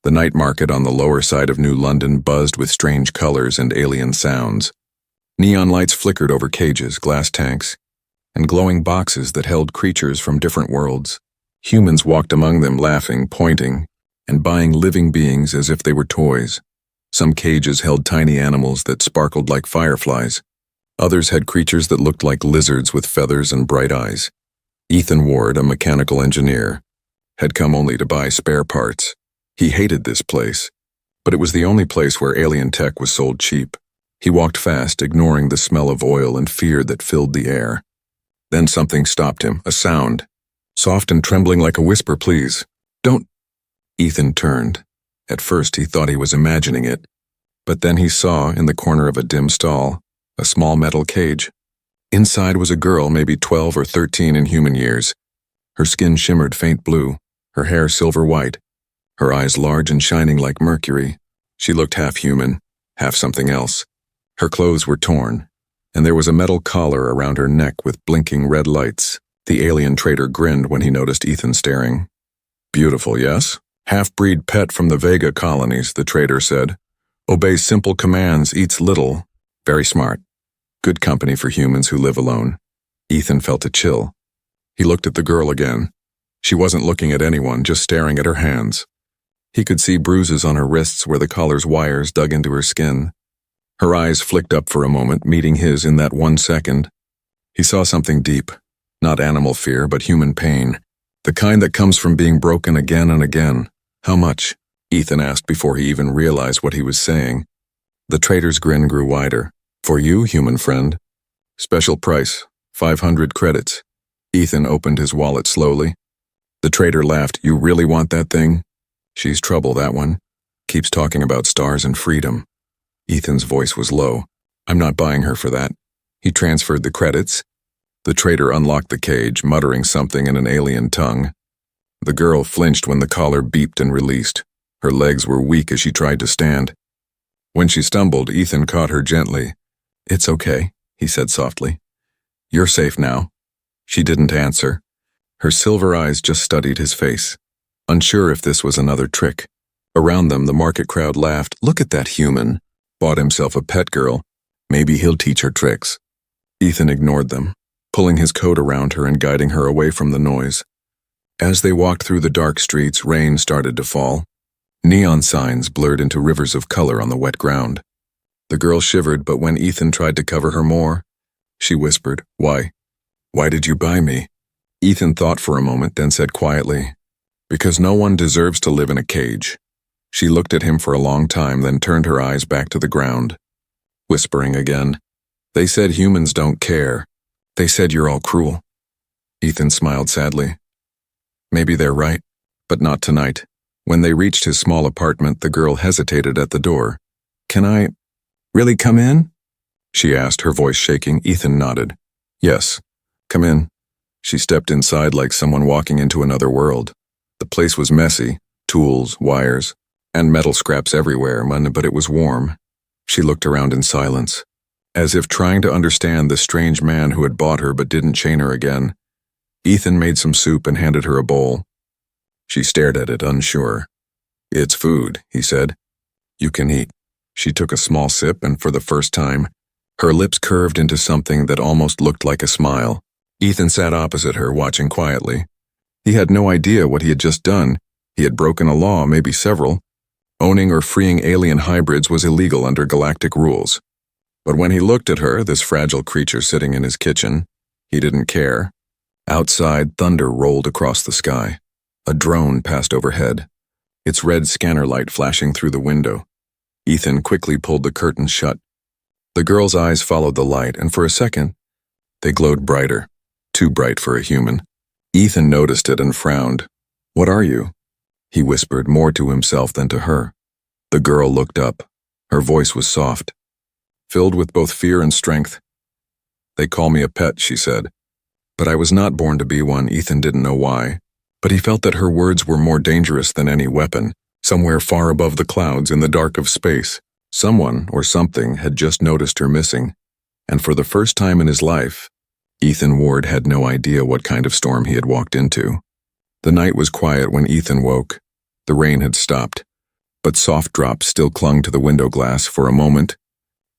The night market on the lower side of New London buzzed with strange colors and alien sounds. Neon lights flickered over cages, glass tanks, and glowing boxes that held creatures from different worlds. Humans walked among them, laughing, pointing, and buying living beings as if they were toys. Some cages held tiny animals that sparkled like fireflies. Others had creatures that looked like lizards with feathers and bright eyes. Ethan Ward, a mechanical engineer, had come only to buy spare parts. He hated this place, but it was the only place where alien tech was sold cheap. He walked fast, ignoring the smell of oil and fear that filled the air. Then something stopped him, a sound, soft and trembling like a whisper. "Please, don't." Ethan turned. At first he thought he was imagining it, but then he saw, in the corner of a dim stall, a small metal cage. Inside was a girl, maybe 12 or 13 in human years. Her skin shimmered faint blue, her hair silver white, her eyes large and shining like mercury. She looked half human, half something else. Her clothes were torn, and there was a metal collar around her neck with blinking red lights. The alien trader grinned when he noticed Ethan staring. "Beautiful, yes? Half-breed pet from the Vega colonies," the trader said. "Obeys simple commands, eats little. Very smart. Good company for humans who live alone." Ethan felt a chill. He looked at the girl again. She wasn't looking at anyone, just staring at her hands. He could see bruises on her wrists where the collar's wires dug into her skin. Her eyes flicked up for a moment, meeting his in that 1 second. He saw something deep, not animal fear, but human pain, the kind that comes from being broken again and again. "How much?" Ethan asked before he even realized what he was saying. The trader's grin grew wider. "For you, human friend. Special price, 500 credits. Ethan opened his wallet slowly. The trader laughed. "You really want that thing? She's trouble, that one. Keeps talking about stars and freedom." Ethan's voice was low. "I'm not buying her for that." He transferred the credits. The trader unlocked the cage, muttering something in an alien tongue. The girl flinched when the collar beeped and released. Her legs were weak as she tried to stand. When she stumbled, Ethan caught her gently. "It's okay," he said softly. "You're safe now." She didn't answer. Her silver eyes just studied his face, unsure if this was another trick. Around them, the market crowd laughed. "Look at that human. Bought himself a pet girl. Maybe he'll teach her tricks." Ethan ignored them, pulling his coat around her and guiding her away from the noise. As they walked through the dark streets, rain started to fall. Neon signs blurred into rivers of color on the wet ground. The girl shivered, but when Ethan tried to cover her more, she whispered, "Why? Why did you buy me?" Ethan thought for a moment, then said quietly, "Because no one deserves to live in a cage." She looked at him for a long time, then turned her eyes back to the ground, whispering again, "They said humans don't care. They said you're all cruel." Ethan smiled sadly. Maybe they're right, but not tonight. When they reached his small apartment, the girl hesitated at the door. "Can I really come in?" she asked, her voice shaking. Ethan nodded. "Yes, come in." She stepped inside like someone walking into another world. The place was messy, tools, wires, and metal scraps everywhere, but it was warm. She looked around in silence, as if trying to understand the strange man who had bought her but didn't chain her again. Ethan made some soup and handed her a bowl. She stared at it, unsure. "It's food," he said. "You can eat." She took a small sip, and for the first time, her lips curved into something that almost looked like a smile. Ethan sat opposite her, watching quietly. He had no idea what he had just done. He had broken a law, maybe several. Owning or freeing alien hybrids was illegal under galactic rules. But when he looked at her, this fragile creature sitting in his kitchen, he didn't care. Outside, thunder rolled across the sky. A drone passed overhead, its red scanner light flashing through the window. Ethan quickly pulled the curtains shut. The girl's eyes followed the light, and for a second, they glowed brighter, too bright for a human. Ethan noticed it and frowned. "What are you?" he whispered, more to himself than to her. The girl looked up. Her voice was soft, filled with both fear and strength. "They call me a pet," she said. "But I was not born to be one." Ethan didn't know why, but he felt that her words were more dangerous than any weapon. Somewhere far above the clouds in the dark of space, someone or something had just noticed her missing, and for the first time in his life, Ethan Ward had no idea what kind of storm he had walked into. The night was quiet when Ethan woke. The rain had stopped, but soft drops still clung to the window glass. For a moment,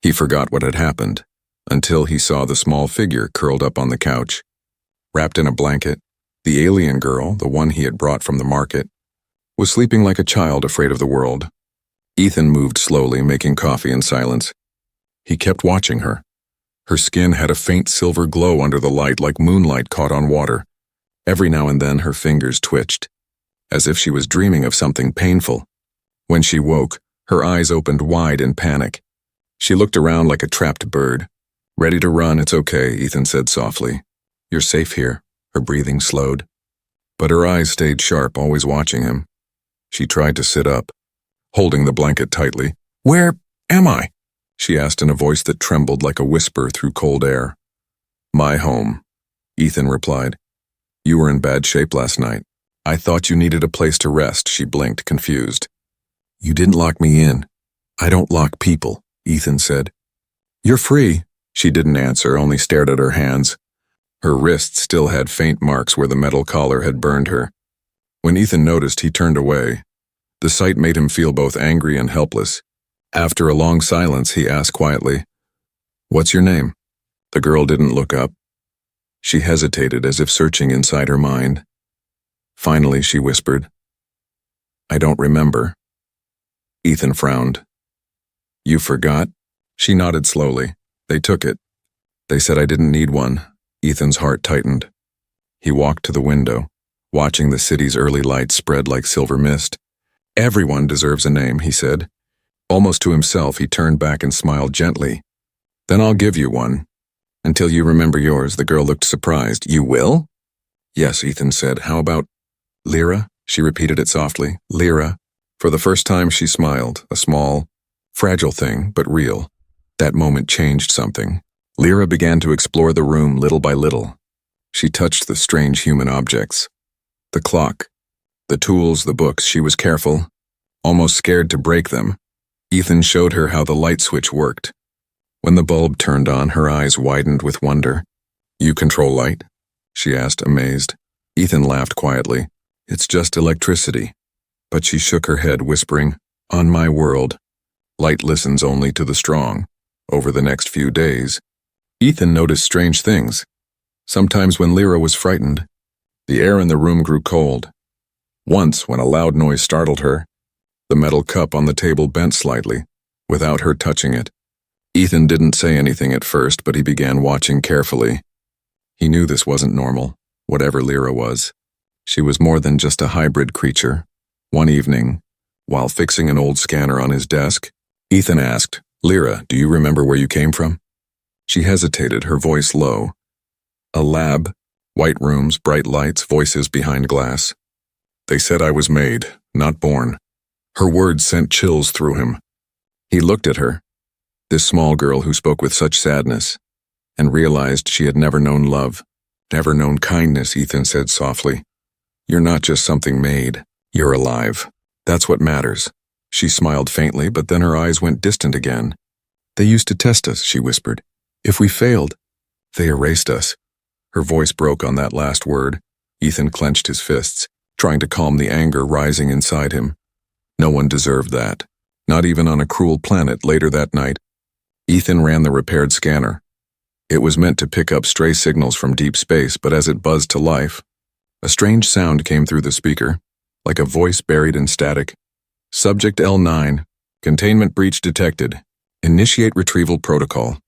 he forgot what had happened, until he saw the small figure curled up on the couch. Wrapped in a blanket, the alien girl, the one he had brought from the market, was sleeping like a child afraid of the world. Ethan moved slowly, making coffee in silence. He kept watching her. Her skin had a faint silver glow under the light, like moonlight caught on water. Every now and then her fingers twitched, as if she was dreaming of something painful. When she woke, her eyes opened wide in panic. She looked around like a trapped bird. "Ready to run, it's okay," Ethan said softly. "You're safe here." Her breathing slowed, but her eyes stayed sharp, always watching him. She tried to sit up, holding the blanket tightly. "Where am I?" she asked in a voice that trembled like a whisper through cold air. "My home," Ethan replied. "You were in bad shape last night. I thought you needed a place to rest," she blinked, confused. "You didn't lock me in." "I don't lock people," Ethan said. "You're free." She didn't answer, only stared at her hands. Her wrists still had faint marks where the metal collar had burned her. When Ethan noticed, he turned away. The sight made him feel both angry and helpless. After a long silence, he asked quietly, "What's your name?" The girl didn't look up. She hesitated, as if searching inside her mind. Finally, she whispered, "I don't remember." Ethan frowned. "You forgot?" She nodded slowly. "They took it. They said I didn't need one." Ethan's heart tightened. He walked to the window, watching the city's early light spread like silver mist. "Everyone deserves a name," he said. Almost to himself, he turned back and smiled gently. "Then I'll give you one. Until you remember yours." The girl looked surprised. "You will?" "Yes," Ethan said. "How about Lyra?" She repeated it softly. "Lyra." For the first time, she smiled, a small, fragile thing, but real. That moment changed something. Lyra began to explore the room little by little. She touched the strange human objects. The clock, the tools, the books. She was careful, almost scared to break them. Ethan showed her how the light switch worked. When the bulb turned on, her eyes widened with wonder. "You control light?" she asked, amazed. Ethan laughed quietly. "It's just electricity." But she shook her head, whispering, "On my world, light listens only to the strong." Over the next few days, Ethan noticed strange things. Sometimes when Lyra was frightened, the air in the room grew cold. Once, when a loud noise startled her, the metal cup on the table bent slightly, without her touching it. Ethan didn't say anything at first, but he began watching carefully. He knew this wasn't normal, whatever Lyra was. She was more than just a hybrid creature. One evening, while fixing an old scanner on his desk, Ethan asked, "Lyra, do you remember where you came from?" She hesitated, her voice low. "A lab, white rooms, bright lights, voices behind glass. They said I was made, not born." Her words sent chills through him. He looked at her, this small girl who spoke with such sadness, and realized she had never known love, never known kindness. Ethan said softly, "You're not just something made, you're alive. That's what matters." She smiled faintly, but then her eyes went distant again. "They used to test us," she whispered. "If we failed, they erased us." Her voice broke on that last word. Ethan clenched his fists, trying to calm the anger rising inside him. No one deserved that, not even on a cruel planet. Later that night, Ethan ran the repaired scanner. It was meant to pick up stray signals from deep space, but as it buzzed to life, a strange sound came through the speaker, like a voice buried in static. "Subject L9, containment breach detected. Initiate retrieval protocol."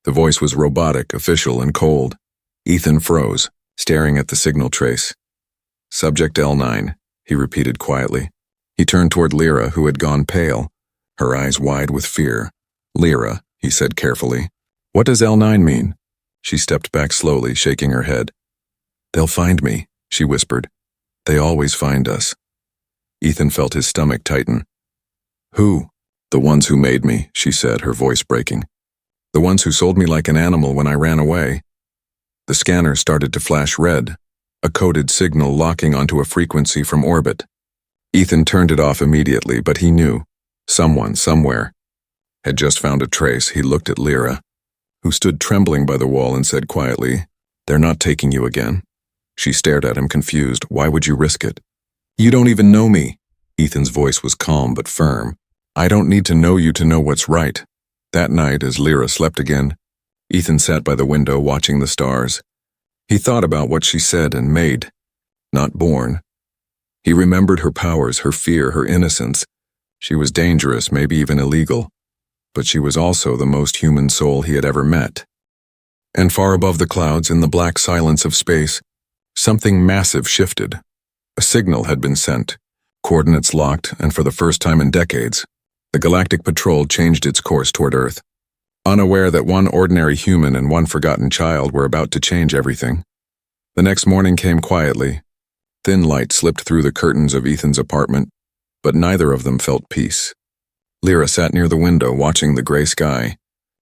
The voice was robotic, official, and cold. Ethan froze, staring at the signal trace. "Subject L9, he repeated quietly. He turned toward Lyra, who had gone pale, her eyes wide with fear. "Lyra," he said carefully. "What does L9 mean?" She stepped back slowly, shaking her head. "They'll find me," she whispered. "They always find us." Ethan felt his stomach tighten. "Who?" "The ones who made me," she said, her voice breaking. "The ones who sold me like an animal when I ran away." The scanner started to flash red, a coded signal locking onto a frequency from orbit. Ethan turned it off immediately, but he knew someone, somewhere, had just found a trace. He looked at Lyra, who stood trembling by the wall, and said quietly, "They're not taking you again." She stared at him, confused. "Why would you risk it?" "You don't even know me." Ethan's voice was calm but firm. I don't need to know you to know what's right. That night, as Lyra slept again, Ethan sat by the window watching the stars. He thought about what she said and made, not born. He remembered her powers, her fear, her innocence. She was dangerous, maybe even illegal, but she was also the most human soul he had ever met. And far above the clouds, in the black silence of space, something massive shifted. A signal had been sent, coordinates locked, and for the first time in decades, the Galactic Patrol changed its course toward Earth. Unaware that one ordinary human and one forgotten child were about to change everything. The next morning came quietly. Thin light slipped through the curtains of Ethan's apartment, but neither of them felt peace. Lyra sat near the window watching the gray sky,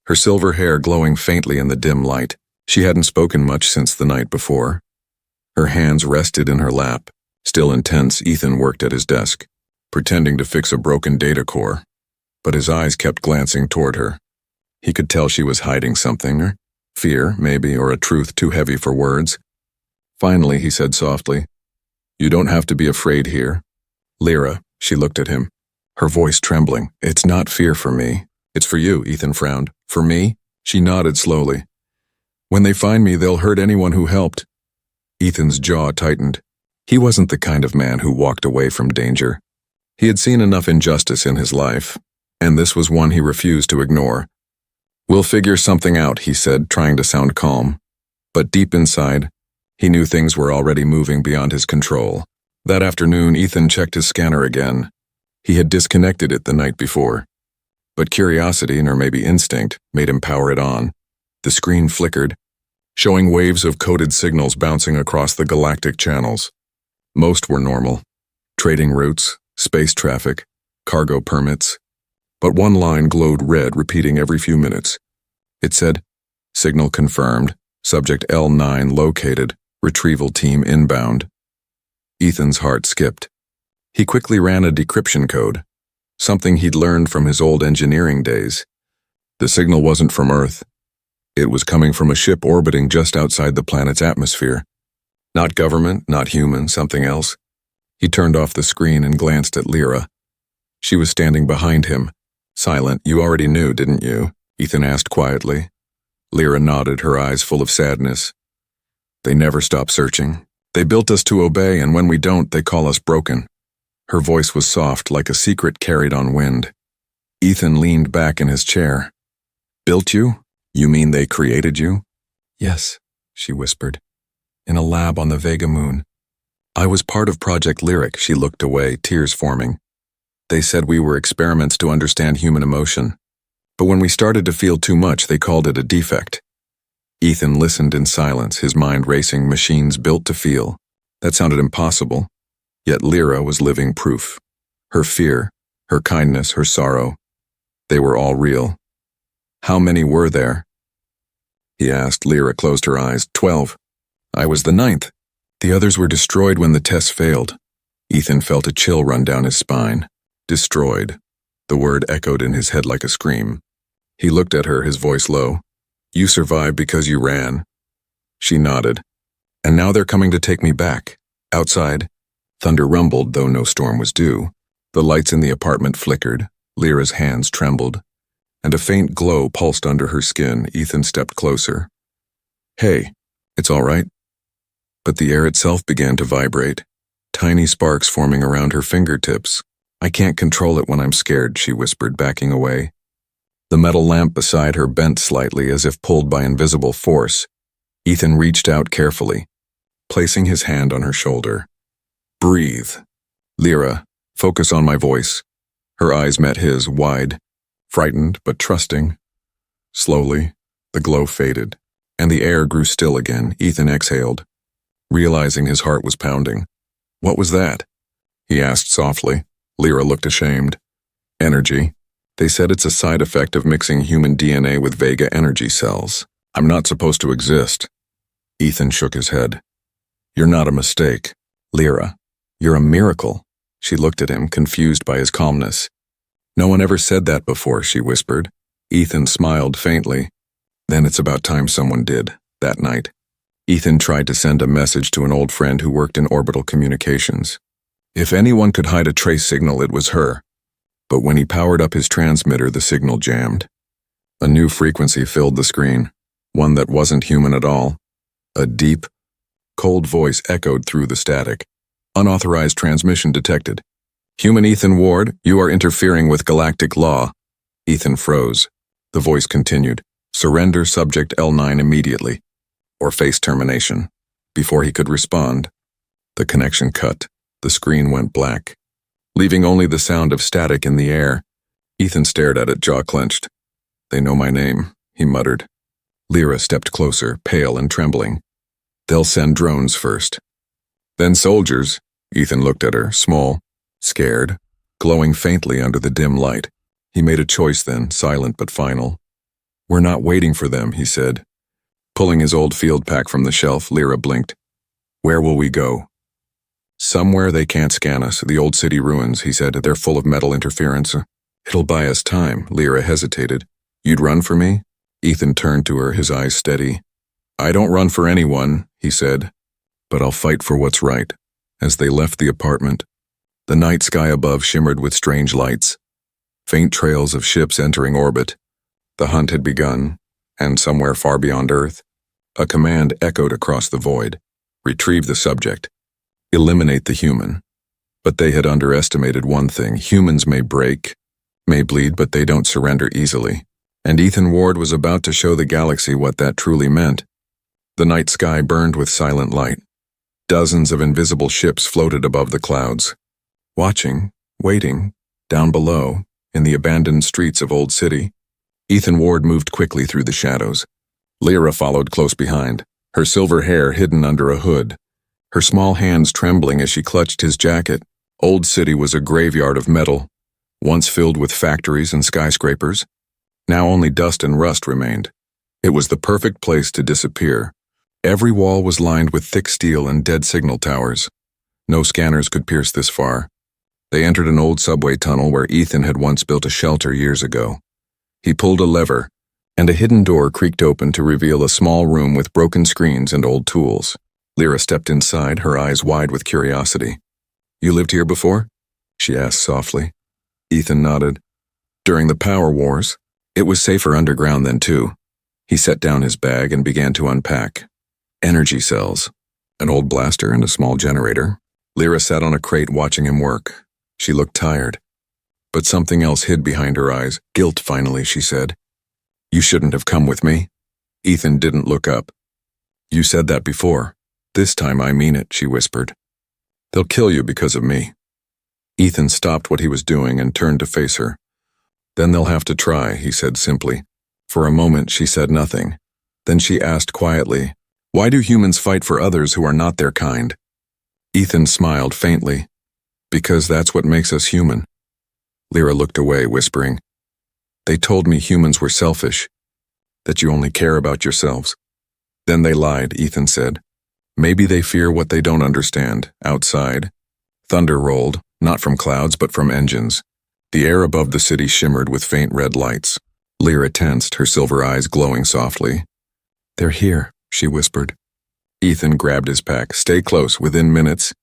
her silver hair glowing faintly in the dim light. She hadn't spoken much since the night before. Her hands rested in her lap. Still intense, Ethan worked at his desk, pretending to fix a broken data core, but his eyes kept glancing toward her. He could tell she was hiding something, or fear, maybe, or a truth too heavy for words. Finally, he said softly, "You don't have to be afraid here." Lyra, she looked at him, her voice trembling. "It's not fear for me. It's for you," Ethan frowned. "For me?" She nodded slowly. "When they find me, they'll hurt anyone who helped." Ethan's jaw tightened. He wasn't the kind of man who walked away from danger. He had seen enough injustice in his life, and this was one he refused to ignore. "We'll figure something out," he said, trying to sound calm. But deep inside, he knew things were already moving beyond his control. That afternoon, Ethan checked his scanner again. He had disconnected it the night before. But curiosity, or maybe instinct, made him power it on. The screen flickered, showing waves of coded signals bouncing across the galactic channels. Most were normal. Trading routes, space traffic, cargo permits. But one line glowed red, repeating every few minutes. It said, "Signal confirmed. Subject L9 located. Retrieval team inbound." Ethan's heart skipped. He quickly ran a decryption code, something he'd learned from his old engineering days. The signal wasn't from Earth. It was coming from a ship orbiting just outside the planet's atmosphere. Not government, not human, something else. He turned off the screen and glanced at Lyra. She was standing behind him, silent. "You already knew, didn't you?" Ethan asked quietly. Lyra nodded, her eyes full of sadness. "They never stop searching. They built us to obey, and when we don't, they call us broken." Her voice was soft, like a secret carried on wind. Ethan leaned back in his chair. "Built you? You mean they created you?" "Yes," she whispered. "In a lab on the Vega moon. I was part of Project Lyric." She looked away, tears forming. "They said we were experiments to understand human emotion. But when we started to feel too much, they called it a defect." Ethan listened in silence, his mind racing. Machines built to feel. That sounded impossible. Yet Lyra was living proof. Her fear, her kindness, her sorrow, they were all real. "How many were there?" he asked. Lyra closed her eyes. 12. I was the 9th. The others were destroyed when the tests failed. Ethan felt a chill run down his spine. Destroyed. The word echoed in his head like a scream. He looked at her, his voice low. "You survived because you ran." She nodded. "And now they're coming to take me back." Outside, thunder rumbled, though no storm was due. The lights in the apartment flickered. Lyra's hands trembled, and a faint glow pulsed under her skin. Ethan stepped closer. "Hey, it's all right." But the air itself began to vibrate, tiny sparks forming around her fingertips. "I can't control it when I'm scared," she whispered, backing away. The metal lamp beside her bent slightly, as if pulled by invisible force. Ethan reached out carefully, placing his hand on her shoulder. "Breathe. Lyra, focus on my voice." Her eyes met his, wide, frightened but trusting. Slowly, the glow faded, and the air grew still again. Ethan exhaled, realizing his heart was pounding. "What was that?" he asked softly. Lyra looked ashamed. "Energy. They said it's a side effect of mixing human DNA with Vega energy cells. I'm not supposed to exist." Ethan shook his head. "You're not a mistake. Lyra, you're a miracle." She looked at him, confused by his calmness. "No one ever said that before," she whispered. Ethan smiled faintly. "Then it's about time someone did." That night, Ethan tried to send a message to an old friend who worked in orbital communications. If anyone could hide a trace signal, it was her. But when he powered up his transmitter, the signal jammed. A new frequency filled the screen, one that wasn't human at all. A deep, cold voice echoed through the static. Unauthorized transmission detected. Human Ethan Ward, you are interfering with galactic law. Ethan froze. The voice continued. Surrender subject L9 immediately, or face termination. Before he could respond, the connection cut. The screen went black, leaving only the sound of static in the air. Ethan stared at it, jaw clenched. They know my name, he muttered. Lyra stepped closer, pale and trembling. They'll send drones first. Then soldiers. Ethan looked at her, small, scared, glowing faintly under the dim light. He made a choice then, silent but final. We're not waiting for them, he said. Pulling his old field pack from the shelf, Lyra blinked. Where will we go? Somewhere they can't scan us, the old city ruins, he said. They're full of metal interference. It'll buy us time, Lyra hesitated. You'd run for me? Ethan turned to her, his eyes steady. I don't run for anyone, he said, but I'll fight for what's right. As they left the apartment, the night sky above shimmered with strange lights, faint trails of ships entering orbit. The hunt had begun, and somewhere far beyond Earth, a command echoed across the void. Retrieve the subject. Eliminate the human. But they had underestimated one thing. Humans may break, may bleed, but they don't surrender easily. And Ethan Ward was about to show the galaxy what that truly meant. The night sky burned with silent light. Dozens of invisible ships floated above the clouds. Watching, waiting, down below, in the abandoned streets of Old City, Ethan Ward moved quickly through the shadows. Lyra followed close behind, her silver hair hidden under a hood, her small hands trembling as she clutched his jacket. Old City was a graveyard of metal, once filled with factories and skyscrapers. Now only dust and rust remained. It was the perfect place to disappear. Every wall was lined with thick steel and dead signal towers. No scanners could pierce this far. They entered an old subway tunnel where Ethan had once built a shelter years ago. He pulled a lever, and a hidden door creaked open to reveal a small room with broken screens and old tools. Lyra stepped inside, her eyes wide with curiosity. You lived here before? She asked softly. Ethan nodded. During the power wars, it was safer underground then too. He set down his bag and began to unpack. Energy cells, an old blaster and a small generator. Lyra sat on a crate watching him work. She looked tired. But something else hid behind her eyes. Guilt, finally, she said. You shouldn't have come with me. Ethan didn't look up. You said that before. This time I mean it, she whispered. They'll kill you because of me. Ethan stopped what he was doing and turned to face her. Then they'll have to try, he said simply. For a moment she said nothing. Then she asked quietly, why do humans fight for others who are not their kind? Ethan smiled faintly. Because that's what makes us human. Lyra looked away, whispering, they told me humans were selfish, that you only care about yourselves. Then they lied, Ethan said. Maybe they fear what they don't understand. Outside, thunder rolled, not from clouds but from engines. The air above the city shimmered with faint red lights. Lyra tensed, her silver eyes glowing softly. They're here, she whispered. Ethan grabbed his pack. Stay close, within minutes.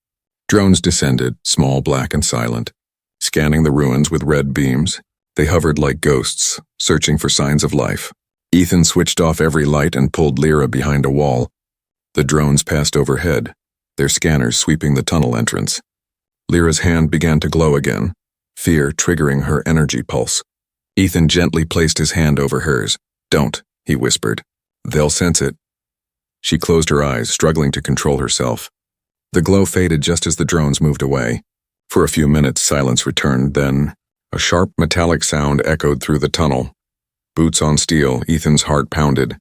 Drones descended, small, black, and silent. Scanning the ruins with red beams, they hovered like ghosts, searching for signs of life. Ethan switched off every light and pulled Lyra behind a wall. The drones passed overhead, their scanners sweeping the tunnel entrance. Lyra's hand began to glow again, fear triggering her energy pulse. Ethan gently placed his hand over hers. Don't, he whispered. They'll sense it. She closed her eyes, struggling to control herself. The glow faded just as the drones moved away. For a few minutes, silence returned, then a sharp metallic sound echoed through the tunnel. Boots on steel, Ethan's heart pounded.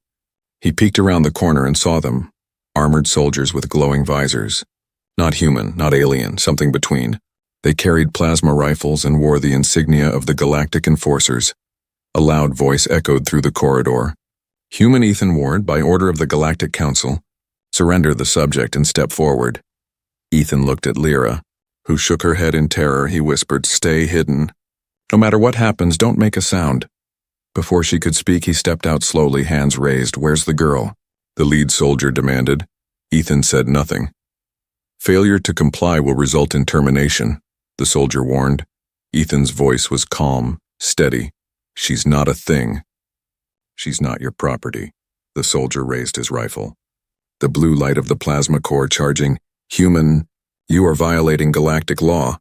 He peeked around the corner and saw them, armored soldiers with glowing visors. Not human, not alien, something between. They carried plasma rifles and wore the insignia of the Galactic Enforcers. A loud voice echoed through the corridor. Human Ethan Ward, by order of the Galactic Council, surrender the subject and step forward. Ethan looked at Lyra, who shook her head in terror. He whispered, stay hidden. No matter what happens, don't make a sound. Before she could speak, he stepped out slowly, hands raised. Where's the girl? The lead soldier demanded. Ethan said nothing. Failure to comply will result in termination, the soldier warned. Ethan's voice was calm, steady. She's not a thing. She's not your property. The soldier raised his rifle. The blue light of the plasma core charging. Human, you are violating galactic law.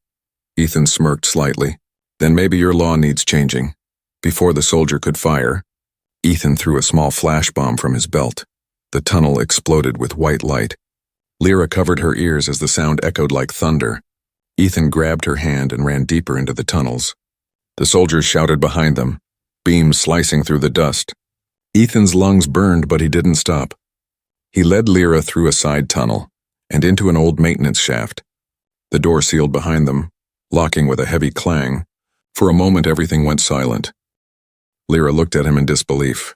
Ethan smirked slightly. Then maybe your law needs changing. Before the soldier could fire, Ethan threw a small flash bomb from his belt. The tunnel exploded with white light. Lyra covered her ears as the sound echoed like thunder. Ethan grabbed her hand and ran deeper into the tunnels. The soldiers shouted behind them, beams slicing through the dust. Ethan's lungs burned, but he didn't stop. He led Lyra through a side tunnel and into an old maintenance shaft. The door sealed behind them, locking with a heavy clang. For a moment, everything went silent. Lyra looked at him in disbelief.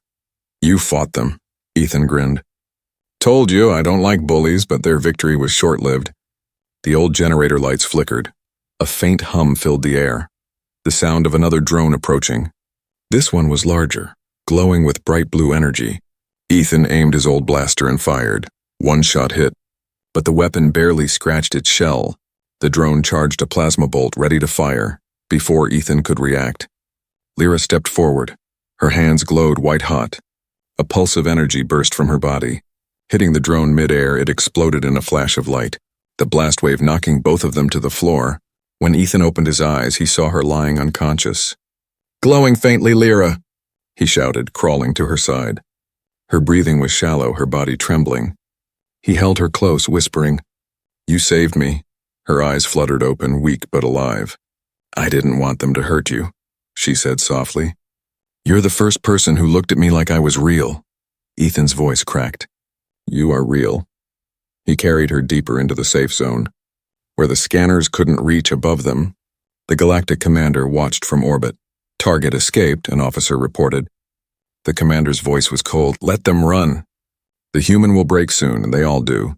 You fought them, Ethan grinned. Told you I don't like bullies, but their victory was short-lived. The old generator lights flickered. A faint hum filled the air. The sound of another drone approaching. This one was larger, glowing with bright blue energy. Ethan aimed his old blaster and fired. One shot hit, but the weapon barely scratched its shell. The drone charged a plasma bolt ready to fire. Before Ethan could react, Lyra stepped forward. Her hands glowed white-hot. A pulse of energy burst from her body. Hitting the drone mid-air, it exploded in a flash of light, the blast wave knocking both of them to the floor. When Ethan opened his eyes, he saw her lying unconscious. Glowing faintly, Lyra, he shouted, crawling to her side. Her breathing was shallow, her body trembling. He held her close, whispering, You saved me. Her eyes fluttered open, weak but alive. I didn't want them to hurt you, she said softly. You're the first person who looked at me like I was real. Ethan's voice cracked. You are real. He carried her deeper into the safe zone. Where the scanners couldn't reach above them, the galactic commander watched from orbit. Target escaped, an officer reported. The commander's voice was cold. Let them run. The human will break soon, and they all do.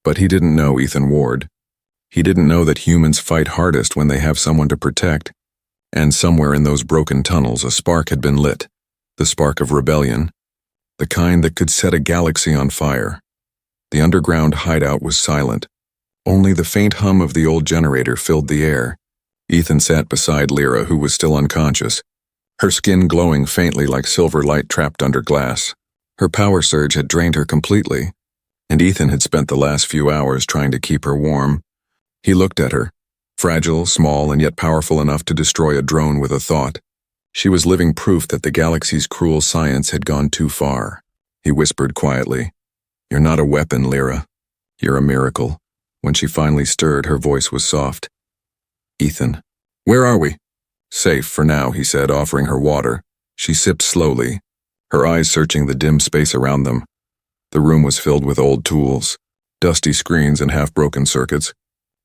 But he didn't know Ethan Ward. He didn't know that humans fight hardest when they have someone to protect. And somewhere in those broken tunnels, a spark had been lit. The spark of rebellion. The kind that could set a galaxy on fire. The underground hideout was silent. Only the faint hum of the old generator filled the air. Ethan sat beside Lyra, who was still unconscious, her skin glowing faintly like silver light trapped under glass. Her power surge had drained her completely, and Ethan had spent the last few hours trying to keep her warm. He looked at her, fragile, small, and yet powerful enough to destroy a drone with a thought. She was living proof that the galaxy's cruel science had gone too far. He whispered quietly, You're not a weapon, Lyra. You're a miracle. When she finally stirred, her voice was soft. Ethan, where are we? Safe for now, he said, offering her water. She sipped slowly, her eyes searching the dim space around them. The room was filled with old tools, dusty screens and half-broken circuits.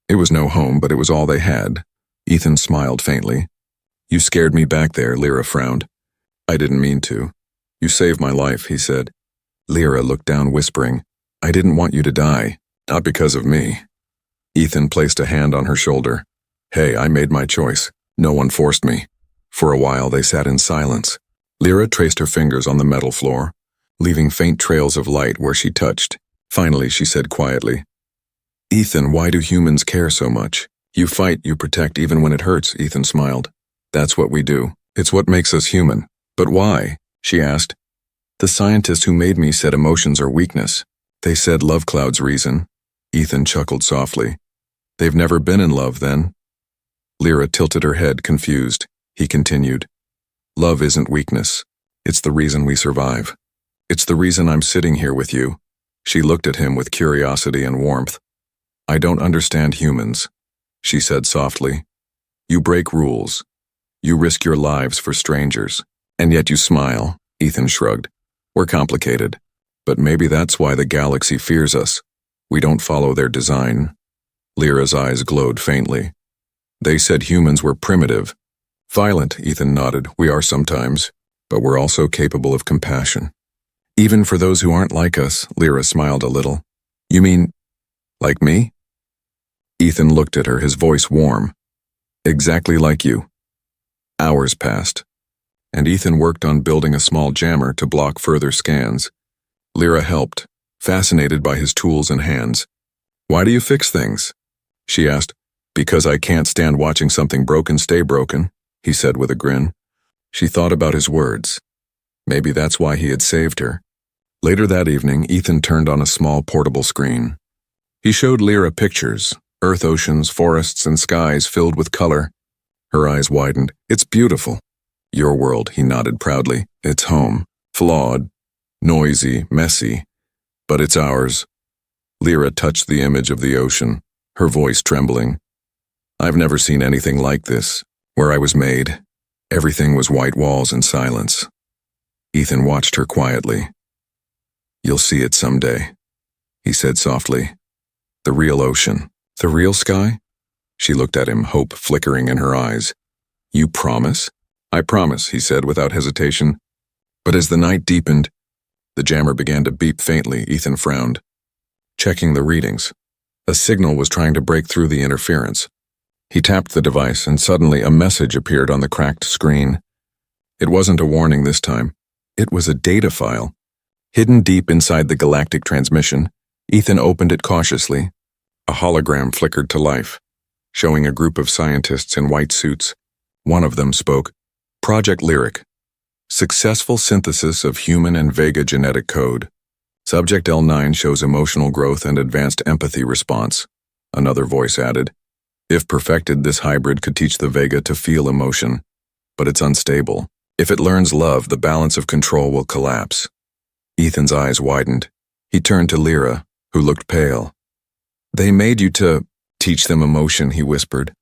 It was no home, but it was all they had. Ethan smiled faintly. You scared me back there, Lyra frowned. I didn't mean to. You saved my life, he said. Lyra looked down, whispering, I didn't want you to die, not because of me. Ethan placed a hand on her shoulder. Hey, I made my choice. No one forced me. For a while, they sat in silence. Lyra traced her fingers on the metal floor, leaving faint trails of light where she touched. Finally, she said quietly, Ethan, why do humans care so much? You fight, you protect, even when it hurts, Ethan smiled. That's what we do. It's what makes us human. But why? She asked. The scientists who made me said emotions are weakness. They said love clouds reason. Ethan chuckled softly. They've never been in love, then? Lyra tilted her head, confused. He continued. Love isn't weakness. It's the reason we survive. It's the reason I'm sitting here with you. She looked at him with curiosity and warmth. I don't understand humans, she said softly. You break rules. You risk your lives for strangers. And yet you smile, Ethan shrugged. We're complicated. But maybe that's why the galaxy fears us. We don't follow their design. Lyra's eyes glowed faintly. They said humans were primitive. Violent, Ethan nodded. We are sometimes, but we're also capable of compassion. Even for those who aren't like us, Lyra smiled a little. You mean, like me? Ethan looked at her, his voice warm. Exactly like you. Hours passed, and Ethan worked on building a small jammer to block further scans. Lyra helped, fascinated by his tools and hands. Why do you fix things? She asked. Because I can't stand watching something broken stay broken, he said with a grin. She thought about his words. Maybe that's why he had saved her. Later that evening, Ethan turned on a small portable screen. He showed Lyra pictures, earth oceans, forests, and skies filled with color. Her eyes widened. It's beautiful. Your world, he nodded proudly. It's home. Flawed, noisy, messy. But it's ours. Lyra touched the image of the ocean, her voice trembling. I've never seen anything like this. Where I was made, everything was white walls and silence. Ethan watched her quietly. You'll see it someday, he said softly. The real ocean. The real sky? She looked at him, hope flickering in her eyes. You promise? I promise, he said without hesitation. But as the night deepened, the jammer began to beep faintly. Ethan frowned. Checking the readings. A signal was trying to break through the interference. He tapped the device, and suddenly a message appeared on the cracked screen. It wasn't a warning this time. It was a data file. Hidden deep inside the galactic transmission, Ethan opened it cautiously. A hologram flickered to life, showing a group of scientists in white suits. One of them spoke. Project Lyric. Successful synthesis of human and Vega genetic code. Subject L9 shows emotional growth and advanced empathy response. Another voice added. If perfected, this hybrid could teach the Vega to feel emotion. But it's unstable. If it learns love, the balance of control will collapse. Ethan's eyes widened. He turned to Lyra, who looked pale. They made you to teach them emotion, he whispered.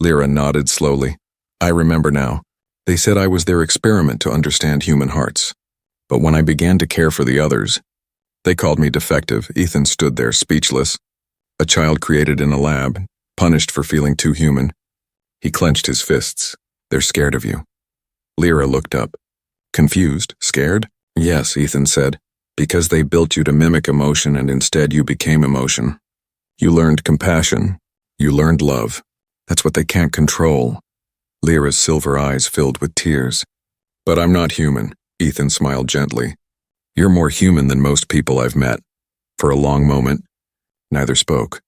Lyra nodded slowly. I remember now. They said I was their experiment to understand human hearts. But when I began to care for the others, they called me defective. Ethan stood there speechless. A child created in a lab, punished for feeling too human. He clenched his fists. They're scared of you. Lyra looked up. Confused? Scared? Yes, Ethan said. Because they built you to mimic emotion and instead you became emotion. You learned compassion. You learned love. That's what they can't control. Lyra's silver eyes filled with tears. But I'm not human, Ethan smiled gently. You're more human than most people I've met. For a long moment, neither spoke.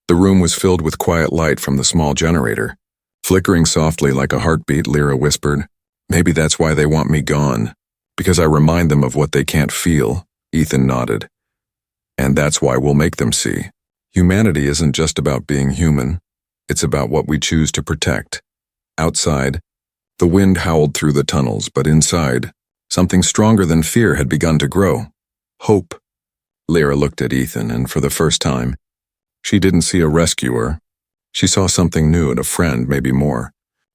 The room was filled with quiet light from the small generator. Flickering softly like a heartbeat, Lyra whispered, Maybe that's why they want me gone. Because I remind them of what they can't feel. Ethan nodded. And that's why we'll make them see. Humanity isn't just about being human. It's about what we choose to protect. Outside, the wind howled through the tunnels, but inside, something stronger than fear had begun to grow. Hope. Lyra looked at Ethan, and for the first time, she didn't see a rescuer. She saw something new and a friend, maybe more.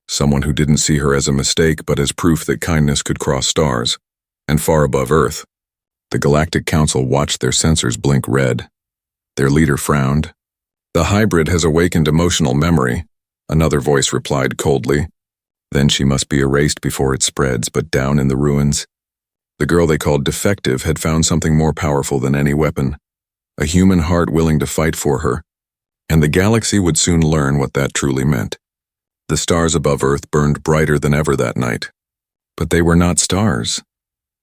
Someone who didn't see her as a mistake, but as proof that kindness could cross stars. And far above Earth, the Galactic Council watched their sensors blink red. Their leader frowned. The hybrid has awakened emotional memory, another voice replied coldly. Then she must be erased before it spreads, but down in the ruins, the girl they called defective had found something more powerful than any weapon. A human heart willing to fight for her. And the galaxy would soon learn what that truly meant. The stars above Earth burned brighter than ever that night. But they were not stars.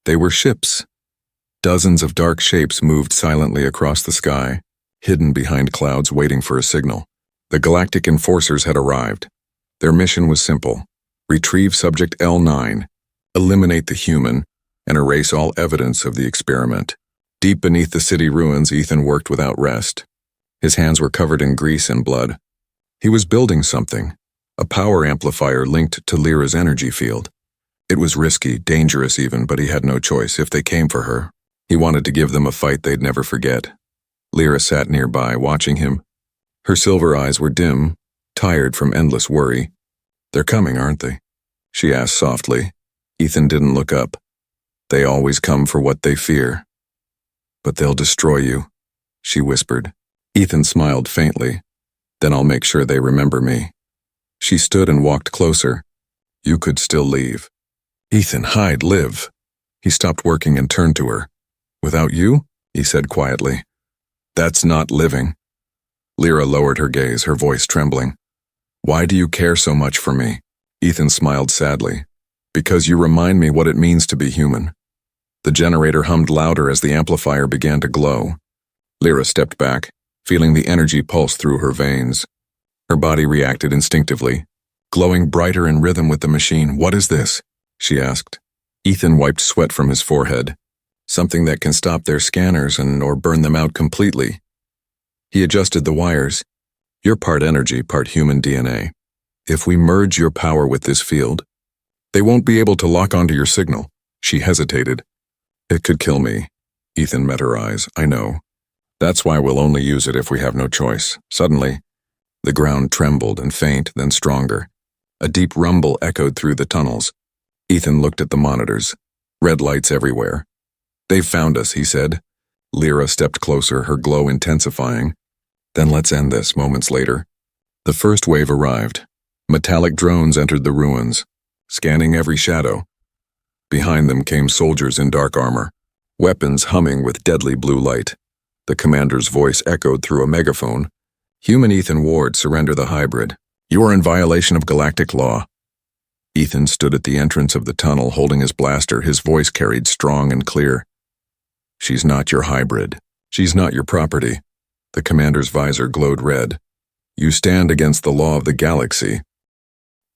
They were ships. Dozens of dark shapes moved silently across the sky, hidden behind clouds waiting for a signal. The galactic enforcers had arrived. Their mission was simple. Retrieve subject L9, eliminate the human, and erase all evidence of the experiment. Deep beneath the city ruins, Ethan worked without rest. His hands were covered in grease and blood. He was building something, a power amplifier linked to Lyra's energy field. It was risky, dangerous even, but he had no choice if they came for her. He wanted to give them a fight they'd never forget. Lyra sat nearby, watching him. Her silver eyes were dim, tired from endless worry. They're coming, aren't they? She asked softly. Ethan didn't look up. They always come for what they fear. But they'll destroy you, she whispered. Ethan smiled faintly. Then I'll make sure they remember me. She stood and walked closer. You could still leave. Ethan, hide, live. He stopped working and turned to her. Without you? He said quietly. That's not living. Lyra lowered her gaze, her voice trembling. Why do you care so much for me? Ethan smiled sadly. Because you remind me what it means to be human. The generator hummed louder as the amplifier began to glow. Lyra stepped back, feeling the energy pulse through her veins. Her body reacted instinctively, glowing brighter in rhythm with the machine. "What is this?" she asked. Ethan wiped sweat from his forehead. "Something that can stop their scanners or burn them out completely." He adjusted the wires. "You're part energy, part human DNA. If we merge your power with this field, they won't be able to lock onto your signal." She hesitated. "It could kill me." Ethan met her eyes. "I know. That's why we'll only use it if we have no choice." Suddenly, the ground trembled and faint, then stronger. A deep rumble echoed through the tunnels. Ethan looked at the monitors. Red lights everywhere. "They've found us," he said. Lyra stepped closer, her glow intensifying. "Then let's end this." Moments later, the first wave arrived. Metallic drones entered the ruins, scanning every shadow. Behind them came soldiers in dark armor, weapons humming with deadly blue light. The commander's voice echoed through a megaphone. "Human Ethan Ward, surrender the hybrid. You are in violation of galactic law." Ethan stood at the entrance of the tunnel holding his blaster, his voice carried strong and clear. "She's not your hybrid. She's not your property." The commander's visor glowed red. "You stand against the law of the galaxy."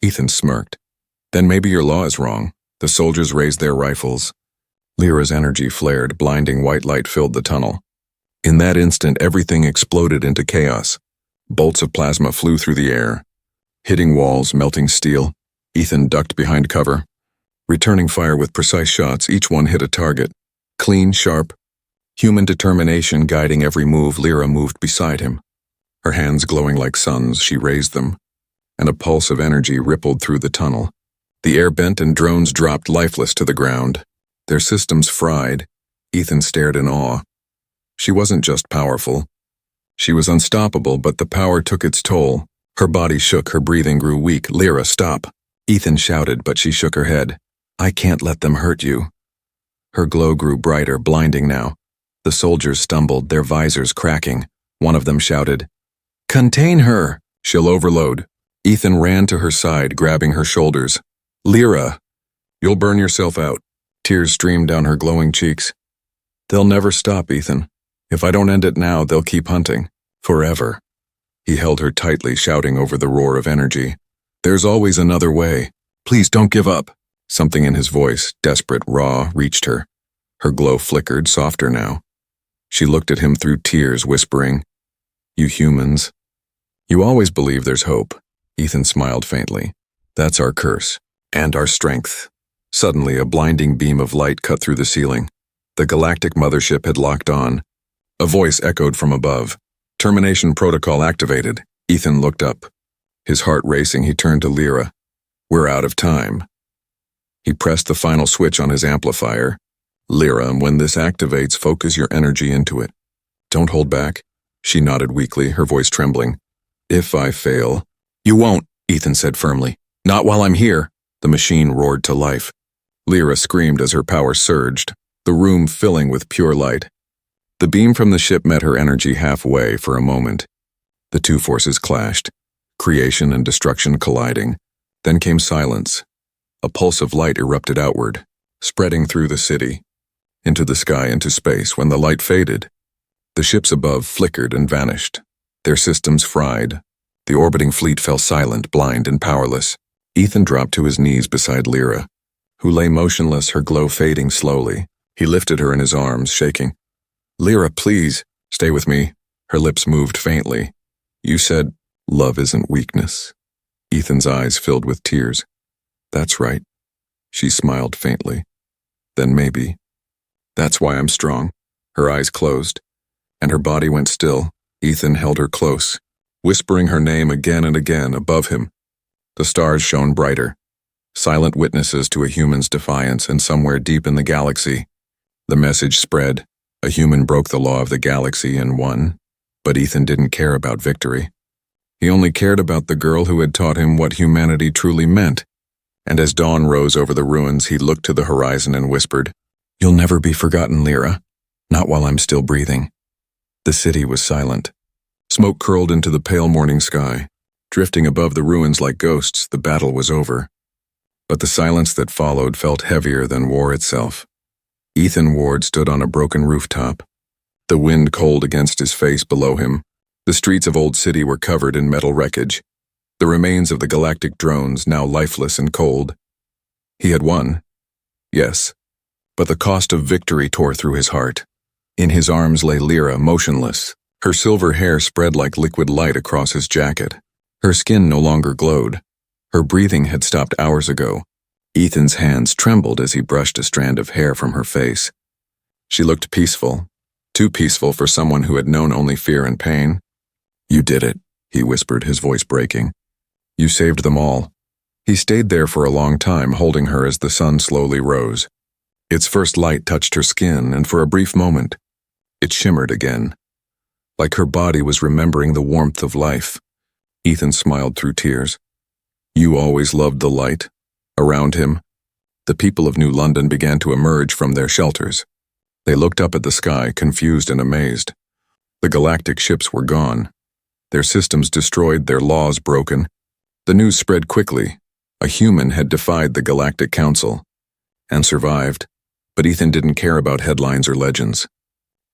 Ethan smirked. "Then maybe your law is wrong." The soldiers raised their rifles. Lyra's energy flared, blinding white light filled the tunnel. In that instant, everything exploded into chaos. Bolts of plasma flew through the air, hitting walls, melting steel. Ethan ducked behind cover, returning fire with precise shots. Each one hit a target. Clean, sharp. Human determination guiding every move. Lyra moved beside him. Her hands glowing like suns, she raised them, and a pulse of energy rippled through the tunnel. The air bent and drones dropped lifeless to the ground. Their systems fried. Ethan stared in awe. She wasn't just powerful. She was unstoppable, but the power took its toll. Her body shook, her breathing grew weak. "Lyra, stop!" Ethan shouted, but she shook her head. "I can't let them hurt you." Her glow grew brighter, blinding now. The soldiers stumbled, their visors cracking. One of them shouted, "Contain her! She'll overload." Ethan ran to her side, grabbing her shoulders. "Lyra, you'll burn yourself out." Tears streamed down her glowing cheeks. "They'll never stop, Ethan. If I don't end it now, they'll keep hunting. Forever." He held her tightly, shouting over the roar of energy. "There's always another way. Please don't give up." Something in his voice, desperate, raw, reached her. Her glow flickered, softer now. She looked at him through tears, whispering, "You humans. You always believe there's hope." Ethan smiled faintly. "That's our curse. And our strength." Suddenly, a blinding beam of light cut through the ceiling. The galactic mothership had locked on. A voice echoed from above. "Termination protocol activated." Ethan looked up. His heart racing, he turned to Lyra. "We're out of time." He pressed the final switch on his amplifier. "Lyra, when this activates, focus your energy into it. Don't hold back." She nodded weakly, her voice trembling. "If I fail—" "You won't," Ethan said firmly. "Not while I'm here." The machine roared to life. Lyra screamed as her power surged, the room filling with pure light. The beam from the ship met her energy halfway for a moment. The two forces clashed, creation and destruction colliding. Then came silence. A pulse of light erupted outward, spreading through the city, into the sky, into space. When the light faded, the ships above flickered and vanished, their systems fried. The orbiting fleet fell silent, blind and powerless. Ethan dropped to his knees beside Lyra, who lay motionless, her glow fading slowly. He lifted her in his arms, shaking. "Lyra, please, stay with me." Her lips moved faintly. "You said love isn't weakness." Ethan's eyes filled with tears. "That's right." She smiled faintly. "Then maybe. That's why I'm strong." Her eyes closed, and her body went still. Ethan held her close, whispering her name again and again above him. The stars shone brighter, silent witnesses to a human's defiance, and somewhere deep in the galaxy, the message spread. A human broke the law of the galaxy and won. But Ethan didn't care about victory. He only cared about the girl who had taught him what humanity truly meant. And as dawn rose over the ruins, he looked to the horizon and whispered, "You'll never be forgotten, Lyra. Not while I'm still breathing." The city was silent. Smoke curled into the pale morning sky. Drifting above the ruins like ghosts, the battle was over. But the silence that followed felt heavier than war itself. Ethan Ward stood on a broken rooftop, the wind cold against his face below him. The streets of Old City were covered in metal wreckage, the remains of the galactic drones now lifeless and cold. He had won, yes, but the cost of victory tore through his heart. In his arms lay Lyra, motionless, her silver hair spread like liquid light across his jacket. Her skin no longer glowed. Her breathing had stopped hours ago. Ethan's hands trembled as he brushed a strand of hair from her face. She looked peaceful, too peaceful for someone who had known only fear and pain. "You did it," he whispered, his voice breaking. "You saved them all." He stayed there for a long time, holding her as the sun slowly rose. Its first light touched her skin, and for a brief moment, it shimmered again, like her body was remembering the warmth of life. Ethan smiled through tears. "You always loved the light." Around him, the people of New London began to emerge from their shelters. They looked up at the sky, confused and amazed. The galactic ships were gone, their systems destroyed, their laws broken. The news spread quickly. A human had defied the Galactic Council and survived, but Ethan didn't care about headlines or legends.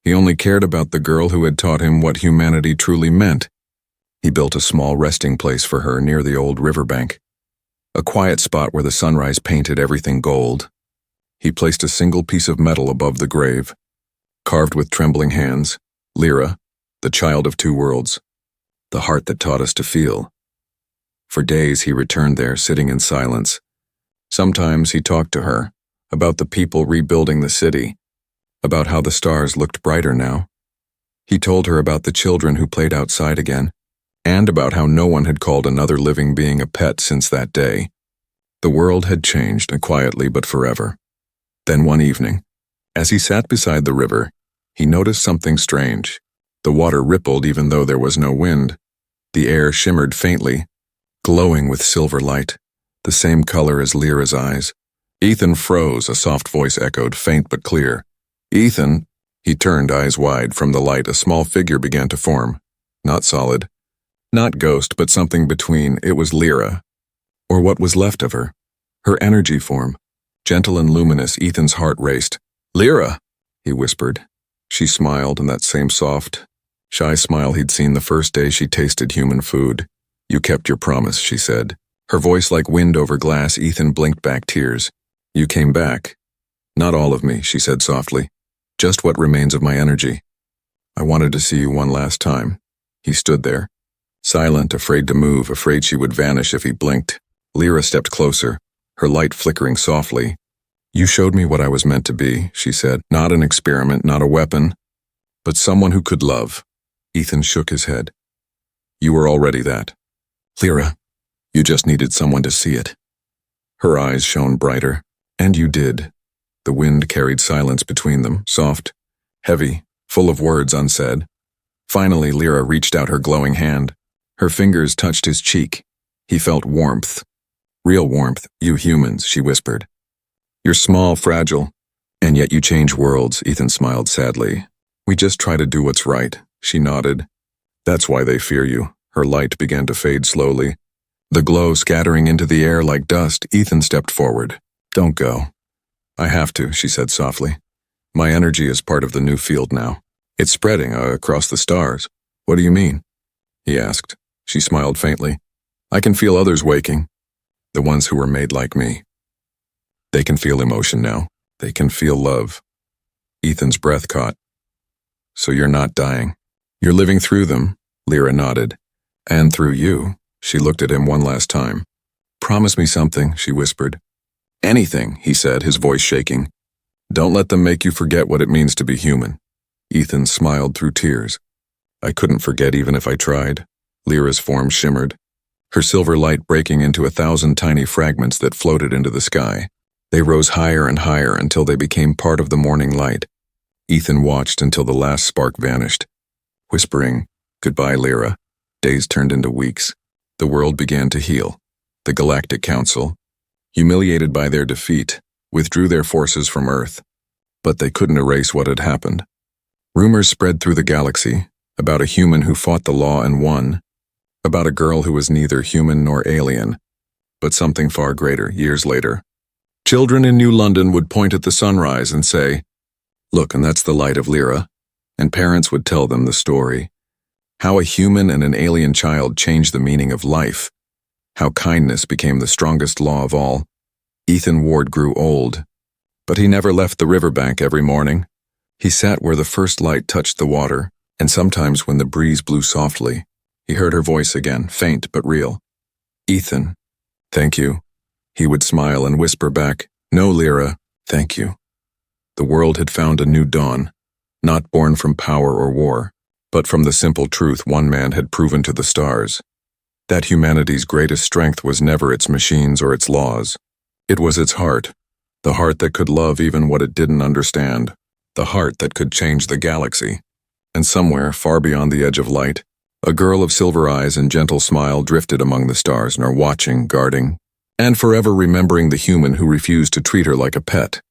He only cared about the girl who had taught him what humanity truly meant. He built a small resting place for her near the old riverbank, a quiet spot where the sunrise painted everything gold. He placed a single piece of metal above the grave, carved with trembling hands, Lyra, the child of two worlds, the heart that taught us to feel. For days he returned there, sitting in silence. Sometimes he talked to her, about the people rebuilding the city, about how the stars looked brighter now. He told her about the children who played outside again, and about how no one had called another living being a pet since that day. The world had changed, quietly but forever. Then one evening, as he sat beside the river, he noticed something strange. The water rippled even though there was no wind. The air shimmered faintly, glowing with silver light, the same color as Lyra's eyes. Ethan froze, a soft voice echoed, faint but clear. "Ethan." He turned, eyes wide. From the light, a small figure began to form. Not solid, not ghost, but something between. It was Lyra, or what was left of her. Her energy form, gentle and luminous. Ethan's heart raced. "Lyra," he whispered. She smiled, and that same soft, shy smile he'd seen the first day she tasted human food. "You kept your promise," she said. Her voice like wind over glass. Ethan blinked back tears. "You came back." "Not all of me," she said softly. "Just what remains of my energy. I wanted to see you one last time." He stood there, silent, afraid to move, afraid she would vanish if he blinked. Lyra stepped closer, her light flickering softly. "You showed me what I was meant to be," she said. "Not an experiment, not a weapon, but someone who could love." Ethan shook his head. "You were already that. Lyra, you just needed someone to see it." Her eyes shone brighter. "And you did." The wind carried silence between them, soft, heavy, full of words unsaid. Finally, Lyra reached out her glowing hand. Her fingers touched his cheek. He felt warmth. "Real warmth, you humans," she whispered. "You're small, fragile, and yet you change worlds." Ethan smiled sadly. "We just try to do what's right." She nodded. "That's why they fear you." Her light began to fade slowly, the glow scattering into the air like dust. Ethan stepped forward. "Don't go." "I have to," she said softly. "My energy is part of the new field now. It's spreading across the stars." "What do you mean?" he asked. She smiled faintly. "I can feel others waking, the ones who were made like me. They can feel emotion now. They can feel love." Ethan's breath caught. "So you're not dying. You're living through them," Lyra nodded. "And through you." She looked at him one last time. "Promise me something," she whispered. "Anything," he said, his voice shaking. "Don't let them make you forget what it means to be human." Ethan smiled through tears. "I couldn't forget even if I tried." Lyra's form shimmered, her silver light breaking into 1,000 tiny fragments that floated into the sky. They rose higher and higher until they became part of the morning light. Ethan watched until the last spark vanished. Whispering, "Goodbye, Lyra," days turned into weeks. The world began to heal. The Galactic Council, humiliated by their defeat, withdrew their forces from Earth. But they couldn't erase what had happened. Rumors spread through the galaxy about a human who fought the law and won, about a girl who was neither human nor alien, but something far greater. Years later, children in New London would point at the sunrise and say, "Look, and that's the light of Lyra," and parents would tell them the story. How a human and an alien child changed the meaning of life. How kindness became the strongest law of all. Ethan Ward grew old, but he never left the riverbank every morning. He sat where the first light touched the water, and sometimes when the breeze blew softly, he heard her voice again, faint but real. "Ethan, thank you." He would smile and whisper back, "No, Lyra, thank you." The world had found a new dawn, not born from power or war, but from the simple truth one man had proven to the stars, that humanity's greatest strength was never its machines or its laws. It was its heart, the heart that could love even what it didn't understand, the heart that could change the galaxy. And somewhere, far beyond the edge of light, a girl of silver eyes and gentle smile drifted among the stars, nor watching, guarding, and forever remembering the human who refused to treat her like a pet.